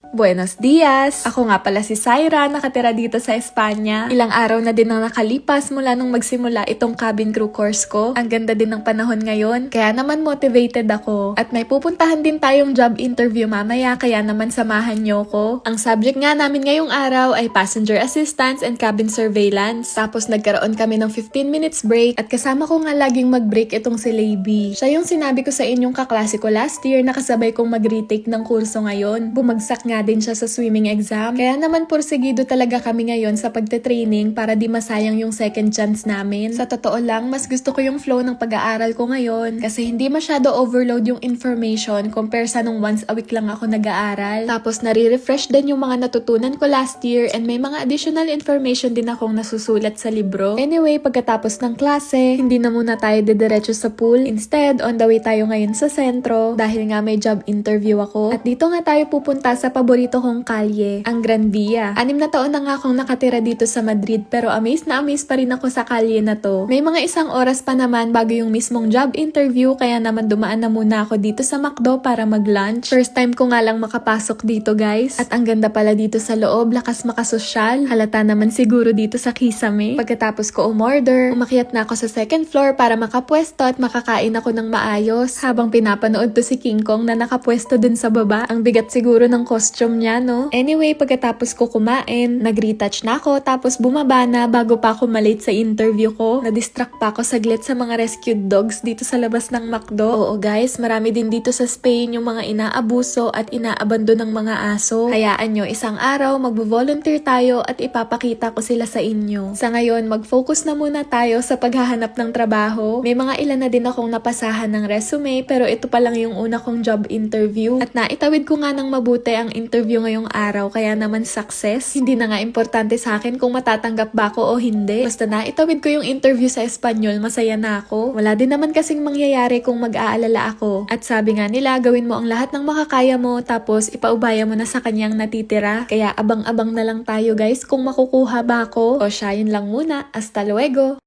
Buenos dias! Ako nga pala si Syra, nakatira dito sa Espanya. Ilang araw na din ang nakalipas mula nung magsimula itong cabin crew course ko. Ang ganda din ng panahon ngayon, kaya naman motivated ako. At may pupuntahan din tayong job interview mamaya, kaya naman samahan nyo ko. Ang subject nga namin ngayong araw ay passenger assistance and cabin surveillance. Tapos nagkaroon kami ng 15 minutes break at kasama ko nga laging mag-break itong si Lady. Siya yung sinabi ko sa inyong kaklase ko last year na kasabay kong mag-retake ng kurso ngayon. Bumagsak nga din siya sa swimming exam. Kaya naman porsigido talaga kami ngayon sa pagte-training para di masayang yung second chance namin. Sa totoo lang, mas gusto ko yung flow ng pag-aaral ko ngayon kasi hindi masyado overload yung information compare sa nung once a week lang ako nag-aaral. Tapos nare-refresh din yung mga natutunan ko last year and may mga additional information din akong nasusulat sa libro. Anyway, pagkatapos ng klase, hindi na muna tayo didiretso sa pool. Instead, on the way tayo ngayon sa sentro dahil nga may job interview ako. At dito nga tayo pupunta sa paborito kong kalye, ang Gran Via. 6 na taon na nga akong nakatira dito sa Madrid pero amaze na amaze pa rin ako sa kalye na to. May mga isang oras pa naman bago yung mismong job interview kaya naman dumaan na muna ako dito sa McDo para mag-lunch. First time ko nga lang makapasok dito guys. At ang ganda pala dito sa loob, lakas makasosyal. Halata naman siguro dito sa Kisame. Pagkatapos ko umorder, umakyat na ako sa second floor para makapwesto at makakain ako ng maayos. Habang pinapanood to si King Kong na nakapwesto dun sa baba. Ang bigat siguro ng costume niya, no? Anyway, pagkatapos ko kumain, nag-retouch na ako tapos bumaba na bago pa ako malate sa interview ko. Na-distract pa ako saglit sa mga rescued dogs dito sa labas ng McDo. Oo guys, marami din dito sa Spain yung mga inaabuso at inaabando ng mga aso. Hayaan nyo, isang araw magbo-volunteer tayo at ipapakita ko sila sa inyo. Sa ngayon, mag-focus na muna tayo sa paghahanap ng trabaho. May mga ilan na din akong napasahan ng resume pero ito pa lang yung una kong job interview. At naitawid ko nga ng mabuti ang interview ngayong araw kaya naman success. Hindi na nga importante sa akin kung matatanggap ba ako o hindi. Basta naitawid ko yung interview sa Espanyol, masaya na ako. Wala din naman kasing mangyayari kung mag-aalala ako. At sabi nga nila, gawin mo ang lahat ng makakaya mo tapos ipaubaya mo na sa kanyang natitira. Kaya abang-abang na lang tayo guys kung makukuha ba ako. O siya, yun lang muna. Hasta luego!